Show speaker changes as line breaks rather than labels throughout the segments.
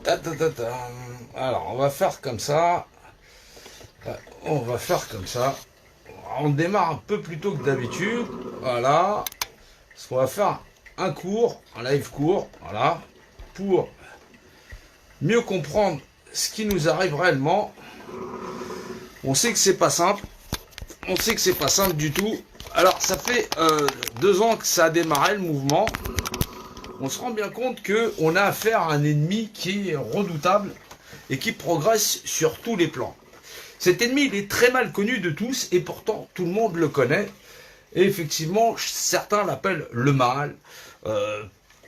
Ta, ta, ta, ta. Alors, on va faire comme ça. On va faire comme ça. On démarre un peu plus tôt que d'habitude. Voilà. Parce qu'on va faire un cours, un live court. Voilà. Pour mieux comprendre ce qui nous arrive réellement. On sait que c'est pas simple. On sait que c'est pas simple du tout. Alors, ça fait 2 ans que ça a démarré le mouvement. On se rend bien compte qu'on a affaire à un ennemi qui est redoutable et qui progresse sur tous les plans. Cet ennemi, il est très mal connu de tous et pourtant tout le monde le connaît. Et effectivement, certains l'appellent le mal,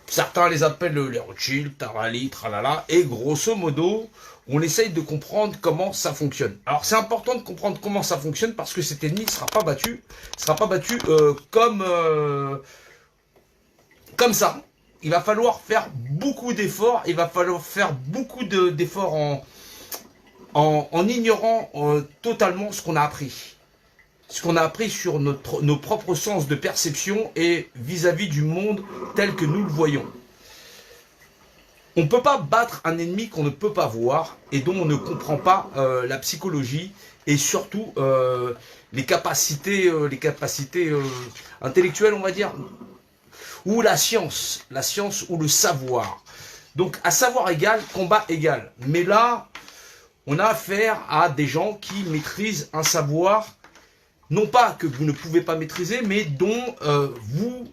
certains les appellent les Rothschild, tarali, tralala, et grosso modo, on essaye de comprendre comment ça fonctionne. Alors c'est important de comprendre comment ça fonctionne parce que cet ennemi ne sera pas battu, comme ça. Il va falloir faire beaucoup d'efforts, il va falloir faire beaucoup d'efforts en ignorant totalement ce qu'on a appris. Ce qu'on a appris sur nos propres sens de perception et vis-à-vis du monde tel que nous le voyons. On ne peut pas battre un ennemi qu'on ne peut pas voir et dont on ne comprend pas la psychologie et surtout les capacités intellectuelles, on va dire, ou la science ou le savoir. Donc à savoir égal, combat égal. Mais là, on a affaire à des gens qui maîtrisent un savoir, non pas que vous ne pouvez pas maîtriser, mais dont vous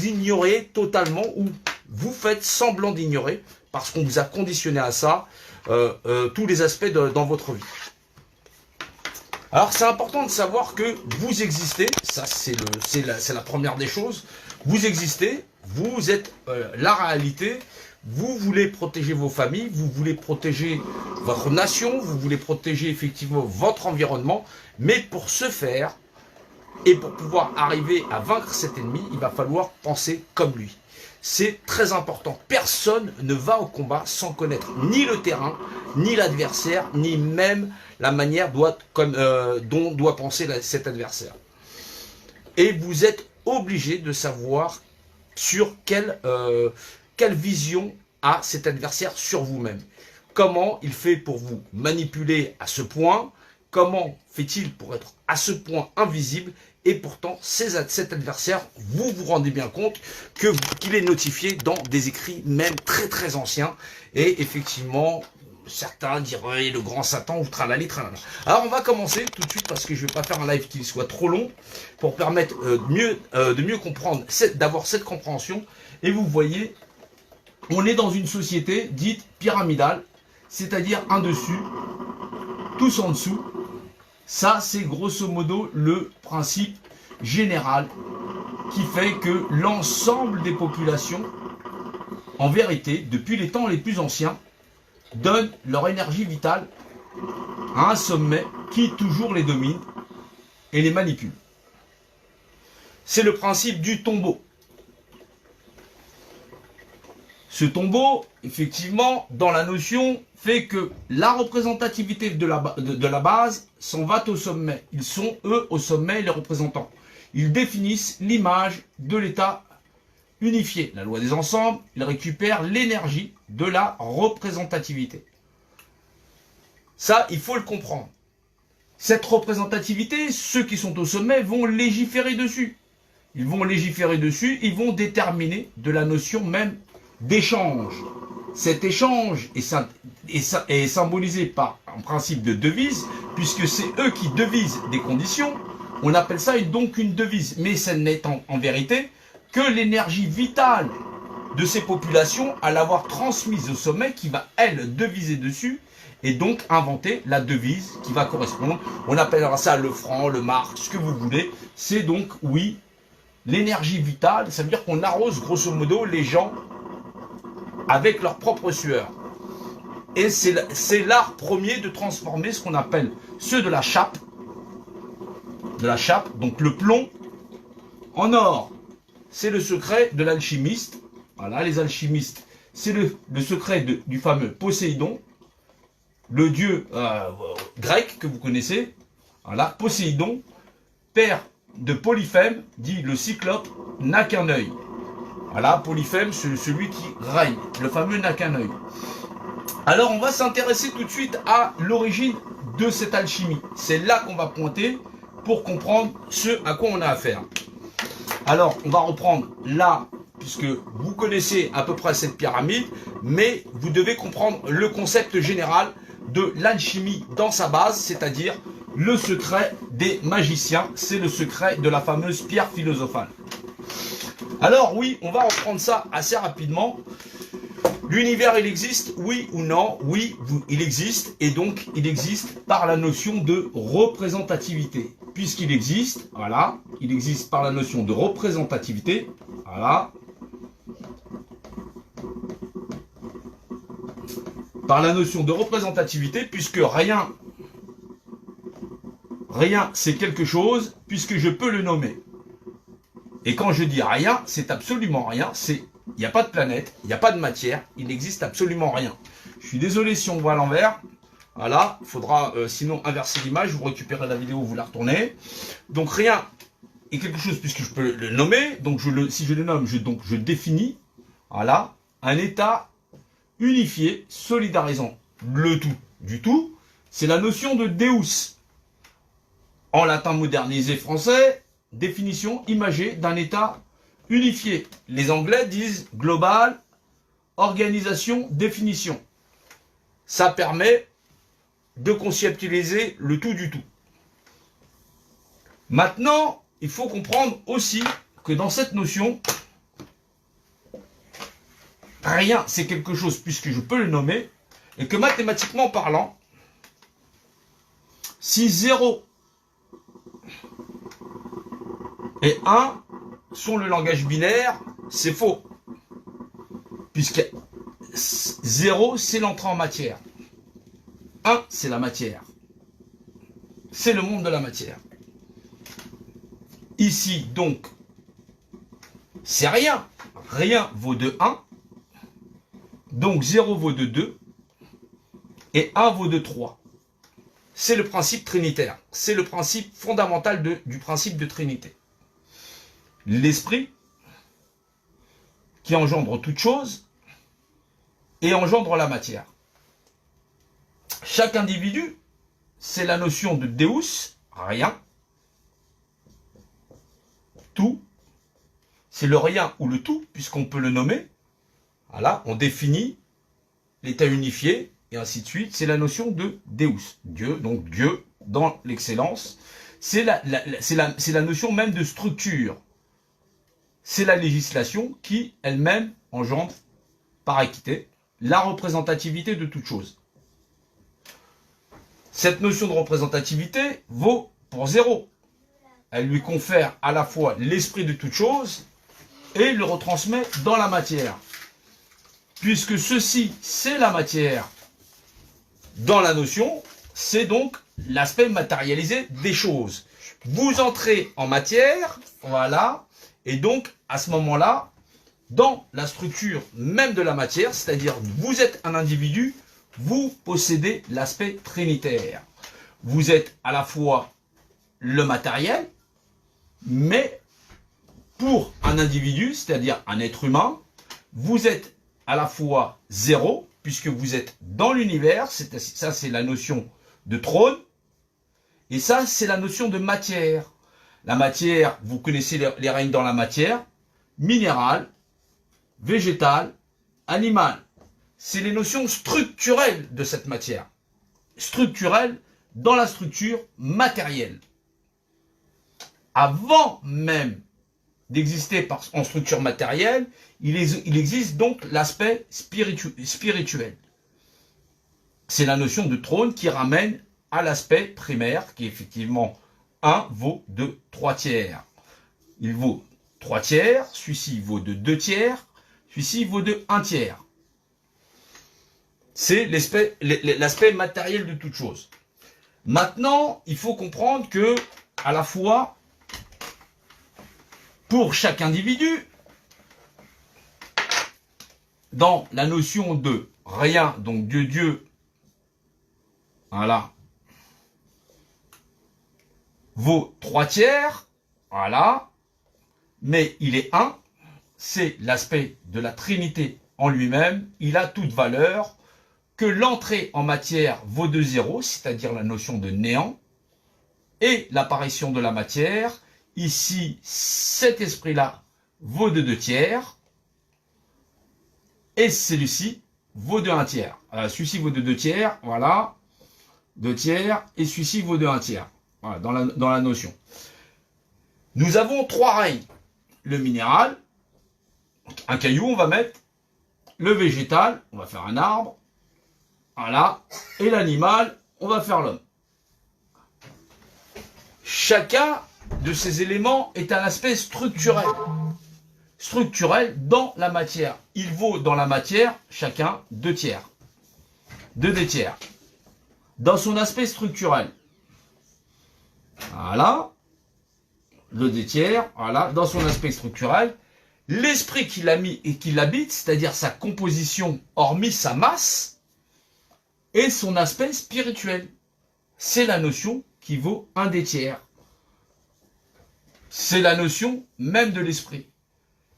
ignorez totalement ou vous faites semblant d'ignorer, parce qu'on vous a conditionné à ça, tous les aspects dans votre vie. Alors c'est important de savoir que vous existez, ça c'est la première des choses, vous existez, vous êtes la réalité, vous voulez protéger vos familles, vous voulez protéger votre nation, vous voulez protéger effectivement votre environnement, mais pour ce faire, et pour pouvoir arriver à vaincre cet ennemi, il va falloir penser comme lui. C'est très important. Personne ne va au combat sans connaître ni le terrain, ni l'adversaire, ni même la manière dont doit penser cet adversaire. Et vous êtes obligé de savoir sur quelle vision a cet adversaire sur vous-même. Comment il fait pour vous manipuler à ce point? Comment fait-il pour être à ce point invisible? Et pourtant, cet adversaire, vous vous rendez bien compte qu'il est notifié dans des écrits même très très anciens. Et effectivement, certains diraient le grand Satan ou tralali tralala. Alors on va commencer tout de suite parce que je ne vais pas faire un live qui soit trop long pour permettre de mieux comprendre, d'avoir cette compréhension. Et vous voyez, on est dans une société dite pyramidale, c'est-à-dire un dessus, tous en dessous. Ça, c'est grosso modo le principe général qui fait que l'ensemble des populations, en vérité, depuis les temps les plus anciens, donnent leur énergie vitale à un sommet qui toujours les domine et les manipule. C'est le principe du tombeau. Ce tombeau, effectivement, dans la notion, fait que la représentativité de la base s'en va au sommet. Ils sont, eux, au sommet, les représentants. Ils définissent l'image de l'État unifié. La loi des ensembles, ils récupèrent l'énergie de la représentativité. Ça, il faut le comprendre. Cette représentativité, ceux qui sont au sommet vont légiférer dessus. Ils vont légiférer dessus, ils vont déterminer de la notion même d'échange. Cet échange est symbolisé par un principe de devise, puisque c'est eux qui devisent des conditions. On appelle ça donc une devise. Mais ce n'est en vérité que l'énergie vitale de ces populations à l'avoir transmise au sommet qui va, elle, deviser dessus et donc inventer la devise qui va correspondre. On appellera ça le franc, le mark, ce que vous voulez. C'est donc, oui, l'énergie vitale. Ça veut dire qu'on arrose grosso modo les gens avec leur propre sueur. Et c'est l'art premier de transformer ce qu'on appelle ceux de la chape, donc le plomb, en or. C'est le secret de l'alchimiste. Voilà, les alchimistes, c'est le secret du fameux Poséidon, le dieu grec que vous connaissez. Voilà, Poséidon, père de Polyphème, dit le cyclope n'a qu'un œil. Voilà, Polyphème, celui qui règne. Le fameux n'a qu'un œil. Alors, on va s'intéresser tout de suite à l'origine de cette alchimie. C'est là qu'on va pointer pour comprendre ce à quoi on a affaire. Alors, on va reprendre là, puisque vous connaissez à peu près cette pyramide, mais vous devez comprendre le concept général de l'alchimie dans sa base, c'est-à-dire le secret des magiciens. C'est le secret de la fameuse pierre philosophale. Alors oui, on va reprendre ça assez rapidement. L'univers, il existe, oui ou non? Oui, il existe, et donc il existe par la notion de représentativité. Puisqu'il existe, voilà, il existe par la notion de représentativité, voilà. Par la notion de représentativité, puisque rien c'est quelque chose, puisque je peux le nommer. Et quand je dis rien, c'est absolument rien, il n'y a pas de planète, il n'y a pas de matière, il n'existe absolument rien. Je suis désolé si on voit à l'envers. Voilà, il faudra sinon inverser l'image, vous récupérez la vidéo, vous la retournez. Donc rien est quelque chose puisque je peux le nommer. Donc si je le nomme, je définis, voilà, un état unifié, solidarisant le tout du tout. C'est la notion de Deus. En latin modernisé français, définition imagée d'un état unifié. Les Anglais disent global, organisation, définition. Ça permet de conceptualiser le tout du tout. Maintenant, il faut comprendre aussi que dans cette notion, rien c'est quelque chose puisque je peux le nommer, et que mathématiquement parlant, si 0 et 1 sont le langage binaire, c'est faux. Puisque 0, c'est l'entrée en matière. 1, c'est la matière. C'est le monde de la matière. Ici, donc, c'est rien. Rien vaut de 1. Donc 0 vaut de 2. Et 1 vaut de 3. C'est le principe trinitaire. C'est le principe fondamental du principe de Trinité. L'esprit qui engendre toute chose et engendre la matière. Chaque individu, c'est la notion de Deus, rien. Tout, c'est le rien ou le tout, puisqu'on peut le nommer. Voilà, on définit l'état unifié, et ainsi de suite. C'est la notion de Deus, Dieu, donc Dieu dans l'excellence. C'est la notion même de structure. C'est la législation qui, elle-même, engendre, par équité, la représentativité de toute chose. Cette notion de représentativité vaut pour 0. Elle lui confère à la fois l'esprit de toute chose et le retransmet dans la matière. Puisque ceci, c'est la matière dans la notion, c'est donc l'aspect matérialisé des choses. Vous entrez en matière, voilà, et donc à ce moment-là, dans la structure même de la matière, c'est-à-dire vous êtes un individu, vous possédez l'aspect trinitaire. Vous êtes à la fois le matériel, mais pour un individu, c'est-à-dire un être humain, vous êtes à la fois 0, puisque vous êtes dans l'univers, ça c'est la notion de trône, et ça c'est la notion de matière. La matière, vous connaissez les règnes dans la matière, minérale, végétale, animale. C'est les notions structurelles de cette matière. Structurelle dans la structure matérielle. Avant même d'exister en structure matérielle, il existe donc l'aspect spirituel. C'est la notion de trône qui ramène à l'aspect primaire, qui est effectivement 1 vaut de 3 tiers. Il vaut 3 tiers, celui-ci vaut de 2 tiers, celui-ci vaut de 1 tiers. C'est l'aspect matériel de toute chose. Maintenant, il faut comprendre que, à la fois, pour chaque individu, dans la notion de rien, donc de Dieu, voilà, vaut 3 tiers, voilà, mais il est 1, c'est l'aspect de la Trinité en lui-même. Il a toute valeur, que l'entrée en matière vaut de zéro, c'est-à-dire la notion de néant, et l'apparition de la matière. Ici, cet esprit-là vaut de 2/3, et celui-ci vaut de 1/3. Celui-ci vaut de 2/3, voilà, 2/3, et celui-ci vaut de 1/3, voilà, dans la notion. Nous avons 3 règnes. Le minéral, un caillou, on va mettre. Le végétal, on va faire un arbre. Voilà. Et l'animal, on va faire l'homme. Chacun de ces éléments est un aspect structurel. Structurel dans la matière. Il vaut dans la matière, chacun, 2/3. 2/2. Dans son aspect structurel. Voilà. Le 2/3, voilà, dans son aspect structurel. L'esprit qu'il a mis et qui l'habite, c'est-à-dire sa composition, hormis sa masse, et son aspect spirituel. C'est la notion qui vaut 1/3. C'est la notion même de l'esprit.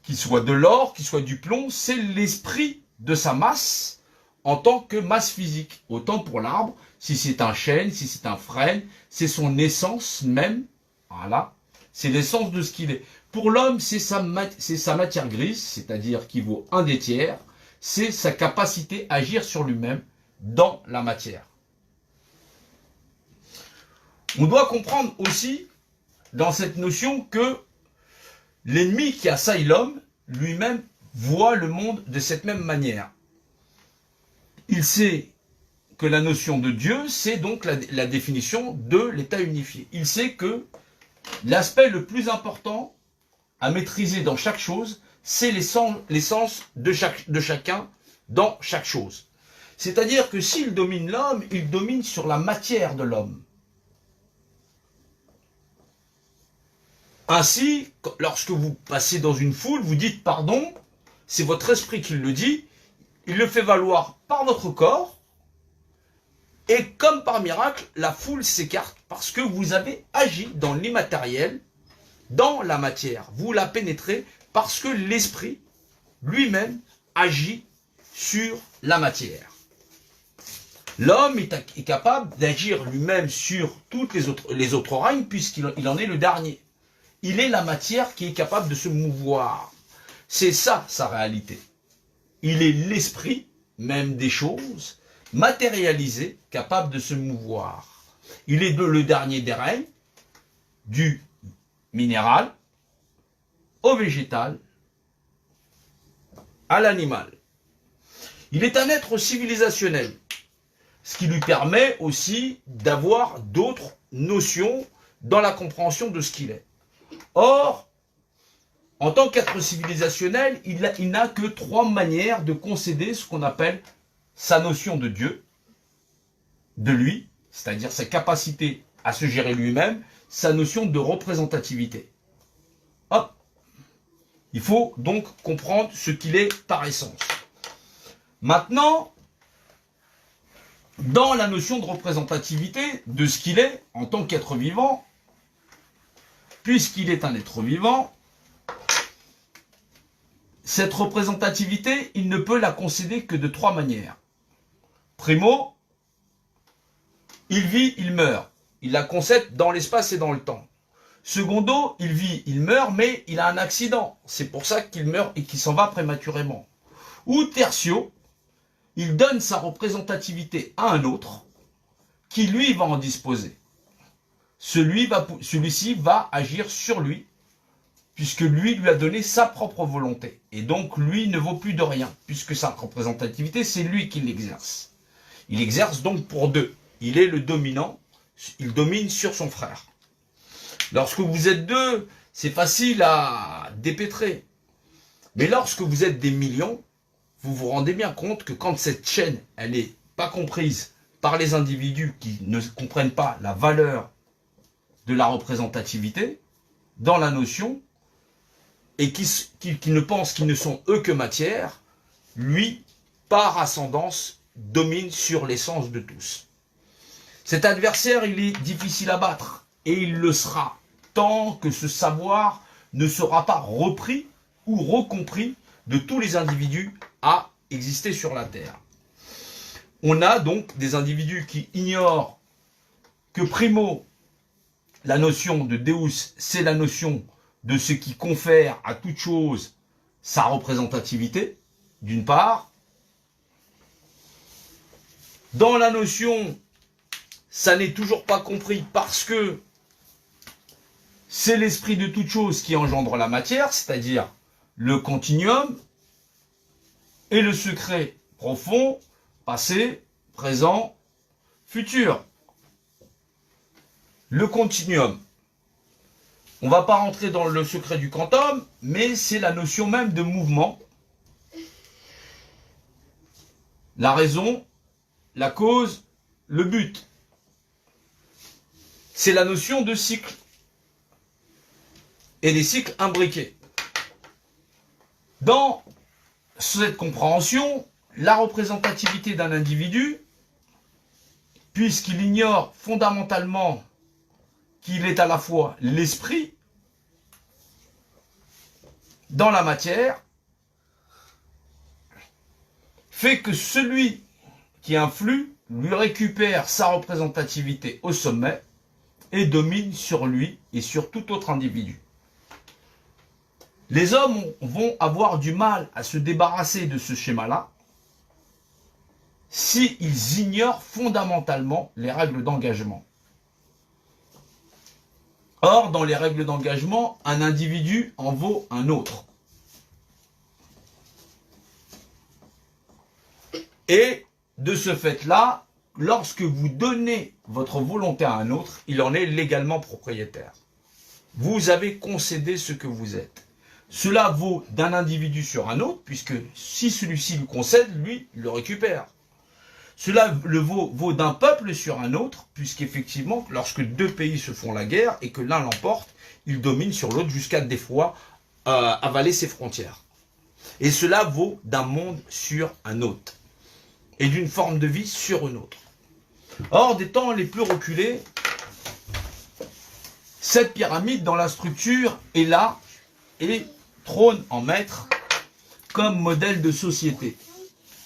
Qu'il soit de l'or, qu'il soit du plomb, c'est l'esprit de sa masse en tant que masse physique. Autant pour l'arbre, si c'est un chêne, si c'est un frêne, c'est son essence même. Voilà. C'est l'essence de ce qu'il est. Pour l'homme, c'est sa matière grise, c'est-à-dire qui vaut 1/3. C'est sa capacité à agir sur lui-même dans la matière. On doit comprendre aussi dans cette notion que l'ennemi qui assaille l'homme, lui-même, voit le monde de cette même manière. Il sait que la notion de Dieu, c'est donc la définition de l'état unifié. Il sait que l'aspect le plus important à maîtriser dans chaque chose, c'est l'essence de chacun dans chaque chose. C'est-à-dire que s'il domine l'homme, il domine sur la matière de l'homme. Ainsi, lorsque vous passez dans une foule, vous dites pardon, c'est votre esprit qui le dit, il le fait valoir par votre corps, et comme par miracle, la foule s'écarte parce que vous avez agi dans l'immatériel, dans la matière. Vous la pénétrez parce que l'esprit lui-même agit sur la matière. L'homme est capable d'agir lui-même sur toutes les autres règnes puisqu'il en est le dernier. Il est la matière qui est capable de se mouvoir. C'est ça, sa réalité. Il est l'esprit, même des choses, matérialisé, capable de se mouvoir. Il est le dernier des règnes, du minéral, au végétal, à l'animal. Il est un être civilisationnel, ce qui lui permet aussi d'avoir d'autres notions dans la compréhension de ce qu'il est. Or, en tant qu'être civilisationnel, il n'a que 3 manières de concéder ce qu'on appelle sa notion de Dieu, de lui, c'est-à-dire sa capacité à se gérer lui-même, sa notion de représentativité. Hop. Il faut donc comprendre ce qu'il est par essence. Maintenant, dans la notion de représentativité de ce qu'il est en tant qu'être vivant, puisqu'il est un être vivant, cette représentativité, il ne peut la concéder que de 3 manières. Primo, il vit, il meurt. Il la concède dans l'espace et dans le temps. Secondo, il vit, il meurt, mais il a un accident. C'est pour ça qu'il meurt et qu'il s'en va prématurément. Ou tertio, il donne sa représentativité à un autre, qui lui va en disposer. Celui-ci va agir sur lui, puisque lui a donné sa propre volonté. Et donc, lui ne vaut plus de rien, puisque sa représentativité, c'est lui qui l'exerce. Il exerce donc pour 2. Il est le dominant, il domine sur son frère. Lorsque vous êtes 2, c'est facile à dépêtrer. Mais lorsque vous êtes des millions, vous vous rendez bien compte que quand cette chaîne, elle n'est pas comprise par les individus qui ne comprennent pas la valeur de la représentativité dans la notion, et qui ne pensent qu'ils ne sont eux que matière, lui, par ascendance, domine sur l'essence de tous. Cet adversaire, il est difficile à battre, et il le sera, tant que ce savoir ne sera pas repris ou recompris de tous les individus à exister sur la Terre. On a donc des individus qui ignorent que primo, la notion de Deus, c'est la notion de ce qui confère à toute chose sa représentativité, d'une part. Dans la notion, ça n'est toujours pas compris parce que c'est l'esprit de toute chose qui engendre la matière, c'est-à-dire le continuum et le secret profond, passé, présent, futur. Le continuum. On ne va pas rentrer dans le secret du quantum, mais c'est la notion même de mouvement. La raison, la cause, le but. C'est la notion de cycle. Et des cycles imbriqués. Dans cette compréhension, la représentativité d'un individu, puisqu'il ignore fondamentalement qu'il est à la fois l'esprit dans la matière, fait que celui qui influe lui récupère sa représentativité au sommet et domine sur lui et sur tout autre individu. Les hommes vont avoir du mal à se débarrasser de ce schéma-là s'ils ignorent fondamentalement les règles d'engagement. Or, dans les règles d'engagement, un individu en vaut un autre. Et de ce fait-là, lorsque vous donnez votre volonté à un autre, il en est légalement propriétaire. Vous avez concédé ce que vous êtes. Cela vaut d'un individu sur un autre, puisque si celui-ci lui concède, lui, il le récupère. Cela vaut d'un peuple sur un autre, puisqu'effectivement, lorsque deux pays se font la guerre et que l'un l'emporte, il domine sur l'autre jusqu'à des fois avaler ses frontières. Et cela vaut d'un monde sur un autre, et d'une forme de vie sur une autre. Or, des temps les plus reculés, cette pyramide dans la structure est là et trône en maître comme modèle de société.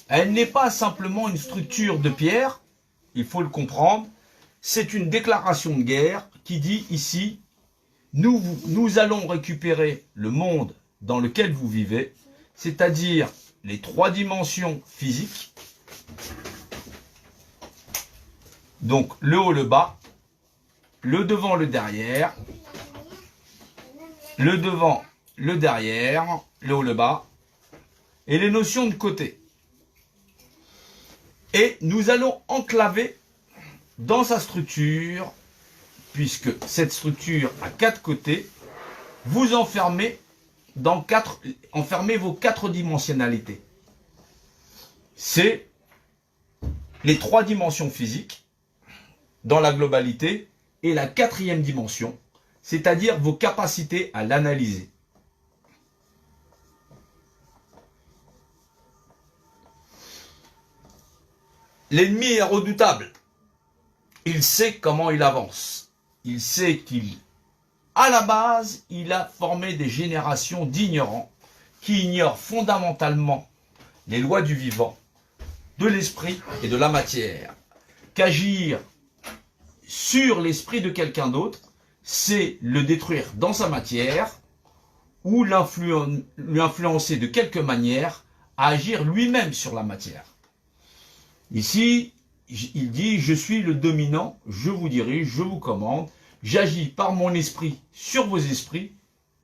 Elle n'est pas simplement une structure de pierre, il faut le comprendre, c'est une déclaration de guerre qui dit ici, nous allons récupérer le monde dans lequel vous vivez, c'est-à-dire les trois dimensions physiques, donc le haut, le bas, le devant, le derrière, le devant, le derrière, le haut, le bas, et les notions de côté. Et nous allons enclaver dans sa structure, puisque cette structure a 4 côtés, vous enfermez enfermez vos 4 dimensionnalités. C'est les 3 dimensions physiques dans la globalité et la 4e dimension, c'est-à-dire vos capacités à l'analyser. L'ennemi est redoutable. Il sait comment il avance. Il sait à la base, il a formé des générations d'ignorants qui ignorent fondamentalement les lois du vivant, de l'esprit et de la matière. Qu'agir sur l'esprit de quelqu'un d'autre, c'est le détruire dans sa matière ou lui influencer de quelque manière à agir lui-même sur la matière. Ici, il dit, je suis le dominant, je vous dirige, je vous commande, j'agis par mon esprit sur vos esprits,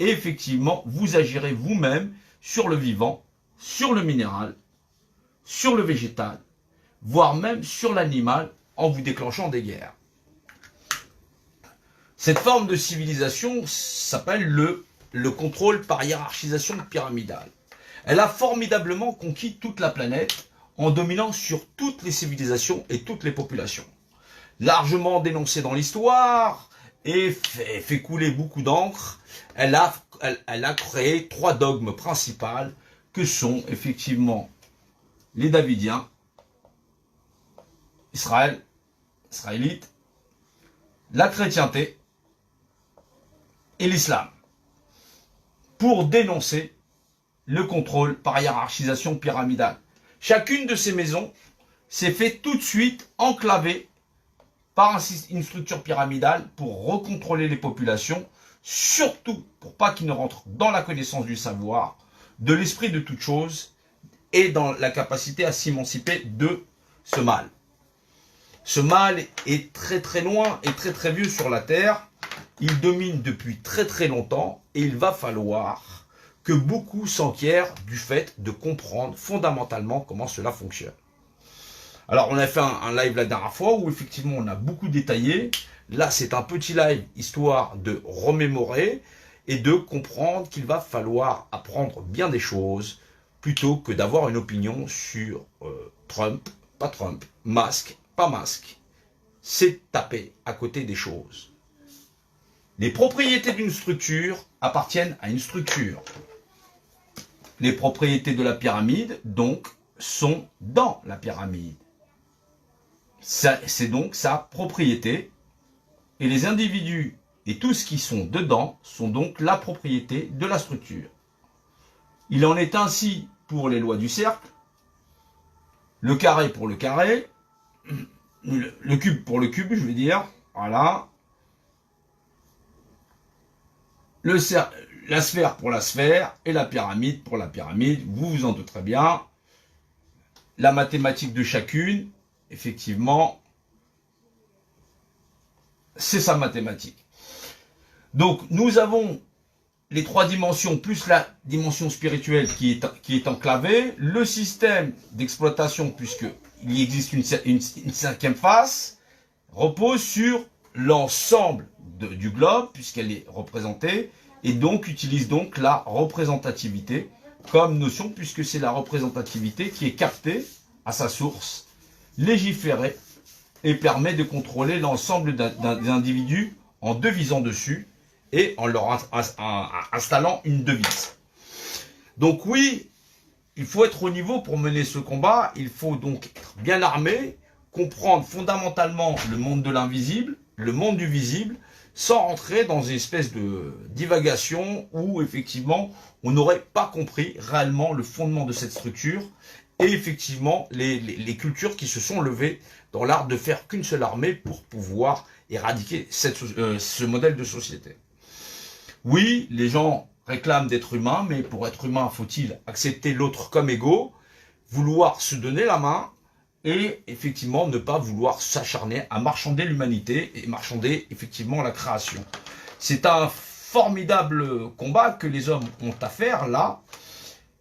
et effectivement, vous agirez vous-même sur le vivant, sur le minéral, sur le végétal, voire même sur l'animal, en vous déclenchant des guerres. Cette forme de civilisation s'appelle le contrôle par hiérarchisation pyramidale. Elle a formidablement conquis toute la planète, en dominant sur toutes les civilisations et toutes les populations. Largement dénoncée dans l'histoire et fait couler beaucoup d'encre, elle a créé 3 dogmes principaux que sont effectivement les Davidiens, Israélite, la chrétienté et l'islam, pour dénoncer le contrôle par hiérarchisation pyramidale. Chacune de ces maisons s'est fait tout de suite enclaver par une structure pyramidale pour recontrôler les populations, surtout pour pas qu'ils ne rentrent dans la connaissance du savoir, de l'esprit de toute chose et dans la capacité à s'émanciper de ce mal. Ce mal est très très loin et très très vieux sur la Terre. Il domine depuis très très longtemps et il va falloir que beaucoup s'enquièrent du fait de comprendre fondamentalement comment cela fonctionne. Alors on a fait un live la dernière fois où effectivement on a beaucoup détaillé. Là c'est un petit live histoire de remémorer et de comprendre qu'il va falloir apprendre bien des choses plutôt que d'avoir une opinion sur Trump, pas Trump, masque, pas masque. C'est taper à côté des choses. Les propriétés d'une structure appartiennent à une structure. Les propriétés de la pyramide, donc, sont dans la pyramide. C'est donc sa propriété. Et les individus et tout ce qui sont dedans sont donc la propriété de la structure. Il en est ainsi pour les lois du cercle, le carré pour le carré, le cube pour le cube, je veux dire, voilà. La sphère pour la sphère et la pyramide pour la pyramide, vous vous en doutez bien. La mathématique de chacune, effectivement, c'est sa mathématique. Donc, nous avons les trois dimensions, plus la dimension spirituelle qui est enclavée, le système d'exploitation, puisqu'il existe une cinquième face, repose sur l'ensemble du globe, puisqu'elle est représentée, et donc utilise donc la représentativité comme notion, puisque c'est la représentativité qui est captée à sa source, légiférée, et permet de contrôler l'ensemble des individus en devisant dessus et en leur installant une devise. Donc oui, il faut être au niveau pour mener ce combat, il faut donc être bien armé, comprendre fondamentalement le monde de l'invisible, le monde du visible, sans rentrer dans une espèce de divagation où effectivement on n'aurait pas compris réellement le fondement de cette structure et effectivement les cultures qui se sont levées dans l'art de faire qu'une seule armée pour pouvoir éradiquer ce modèle de société. Oui, les gens réclament d'être humains, mais pour être humain, faut-il accepter l'autre comme égaux, vouloir se donner la main et effectivement ne pas vouloir s'acharner à marchander l'humanité et marchander effectivement la création. C'est un formidable combat que les hommes ont à faire là,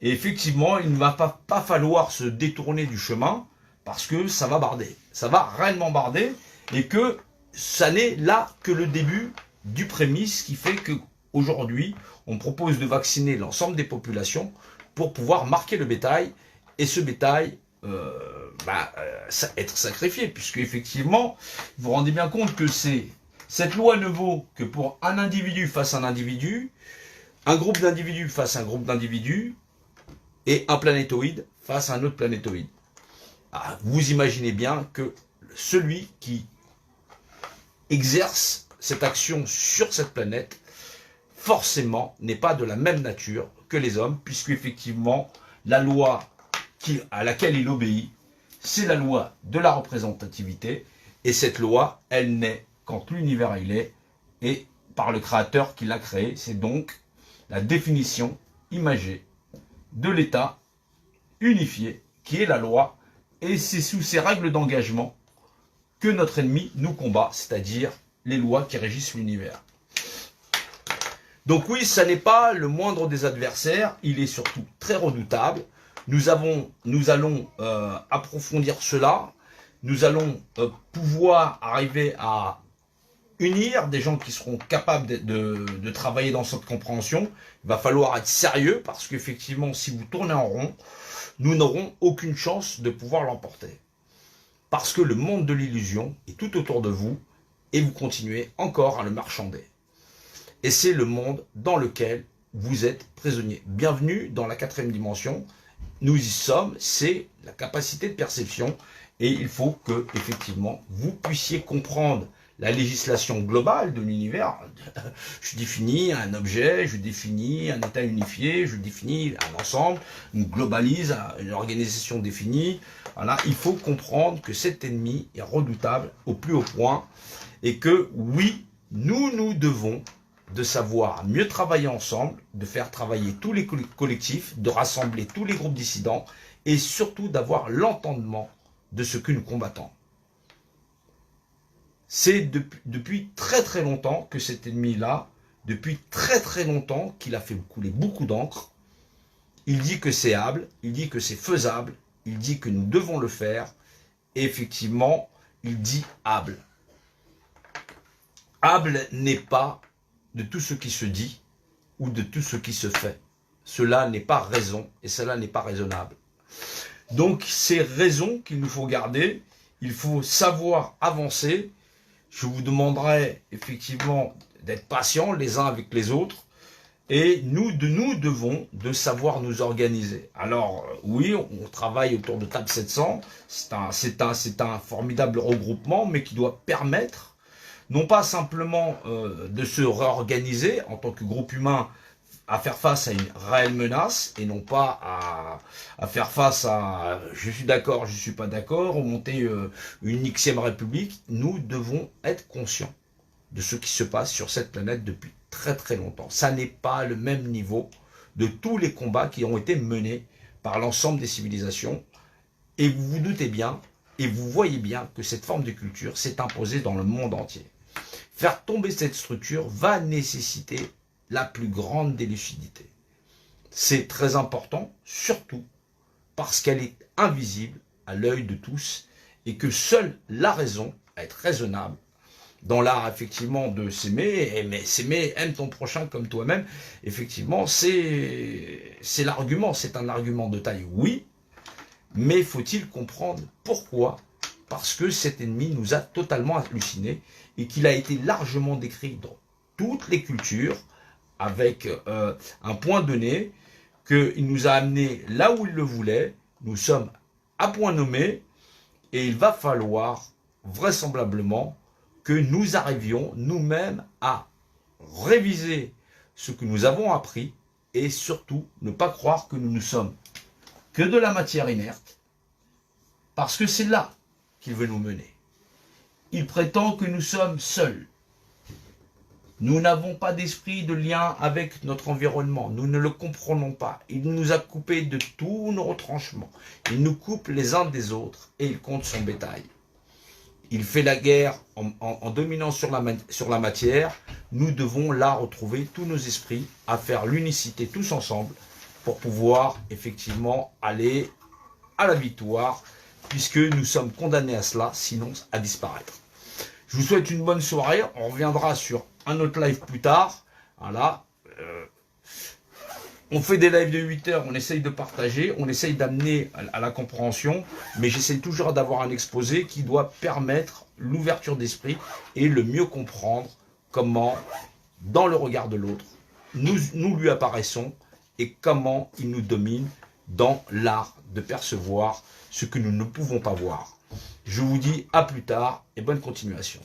et effectivement il ne va pas falloir se détourner du chemin parce que ça va barder, ça va réellement barder et que ça n'est là que le début du prémisse qui fait que aujourd'hui on propose de vacciner l'ensemble des populations pour pouvoir marquer le bétail et ce bétail être sacrifié, puisque effectivement, vous vous rendez bien compte que cette loi ne vaut que pour un individu face à un individu, un groupe d'individus face à un groupe d'individus, et un planétoïde face à un autre planétoïde. Vous imaginez bien que celui qui exerce cette action sur cette planète, forcément, n'est pas de la même nature que les hommes, puisque effectivement, la loi à laquelle il obéit, c'est la loi de la représentativité, et cette loi, elle naît quand l'univers il est, et par le créateur qui l'a créé, c'est donc la définition imagée de l'état unifié, qui est la loi, et c'est sous ces règles d'engagement que notre ennemi nous combat, c'est-à-dire les lois qui régissent l'univers. Donc oui, ça n'est pas le moindre des adversaires, il est surtout très redoutable. Nous allons approfondir cela, nous allons pouvoir arriver à unir des gens qui seront capables de travailler dans cette compréhension. Il va falloir être sérieux parce qu'effectivement, si vous tournez en rond, nous n'aurons aucune chance de pouvoir l'emporter. Parce que le monde de l'illusion est tout autour de vous et vous continuez encore à le marchander. Et c'est le monde dans lequel vous êtes prisonnier. Bienvenue dans la 4e dimension. Nous y sommes, c'est la capacité de perception et il faut que, effectivement, vous puissiez comprendre la législation globale de l'univers. Je définis un objet, je définis un état unifié, je définis un ensemble, on globalise une organisation définie. Voilà, il faut comprendre que cet ennemi est redoutable au plus haut point et que oui, nous devons de savoir mieux travailler ensemble, de faire travailler tous les collectifs, de rassembler tous les groupes dissidents et surtout d'avoir l'entendement de ce que nous combattons. C'est depuis très très longtemps que cet ennemi-là, depuis très très longtemps qu'il a fait couler beaucoup d'encre. Il dit que c'est hable, il dit que c'est faisable, il dit que nous devons le faire, et effectivement, il dit hable. Hable n'est pas de tout ce qui se dit ou de tout ce qui se fait. Cela n'est pas raison et cela n'est pas raisonnable. Donc, c'est raison qu'il nous faut garder, il faut savoir avancer. Je vous demanderai effectivement d'être patients les uns avec les autres et nous devons de savoir nous organiser. Alors oui, on travaille autour de Table 700, c'est un formidable regroupement mais qui doit permettre non pas simplement de se réorganiser en tant que groupe humain à faire face à une réelle menace et non pas à faire face à je suis d'accord, je suis pas d'accord, ou monter une Xème République. Nous devons être conscients de ce qui se passe sur cette planète depuis très très longtemps. Ça n'est pas le même niveau de tous les combats qui ont été menés par l'ensemble des civilisations. Et vous vous doutez bien, et vous voyez bien que cette forme de culture s'est imposée dans le monde entier. Faire tomber cette structure va nécessiter la plus grande des lucidités. C'est très important, surtout parce qu'elle est invisible à l'œil de tous et que seule la raison, être raisonnable, dans l'art effectivement de s'aimer, mais s'aimer, aime ton prochain comme toi-même, effectivement c'est l'argument, c'est un argument de taille, oui, mais faut-il comprendre pourquoi? Parce que cet ennemi nous a totalement hallucinés et qu'il a été largement décrit dans toutes les cultures, avec un point donné, qu'il nous a amené là où il le voulait, nous sommes à point nommé, et il va falloir vraisemblablement que nous arrivions nous-mêmes à réviser ce que nous avons appris, et surtout ne pas croire que nous ne sommes que de la matière inerte, parce que c'est là qu'il veut nous mener. Il prétend que nous sommes seuls. Nous n'avons pas d'esprit de lien avec notre environnement. Nous ne le comprenons pas. Il nous a coupés de tous nos retranchements. Il nous coupe les uns des autres et il compte son bétail. Il fait la guerre en dominant sur la matière. Nous devons là retrouver tous nos esprits, à faire l'unicité tous ensemble pour pouvoir effectivement aller à la victoire, puisque nous sommes condamnés à cela, sinon à disparaître. Je vous souhaite une bonne soirée. On reviendra sur un autre live plus tard. Voilà. On fait des lives de 8 heures, on essaye de partager, on essaye d'amener à la compréhension, mais j'essaye toujours d'avoir un exposé qui doit permettre l'ouverture d'esprit et le mieux comprendre comment, dans le regard de l'autre, nous lui apparaissons et comment il nous domine dans l'art de percevoir ce que nous ne pouvons pas voir. Je vous dis à plus tard et bonne continuation.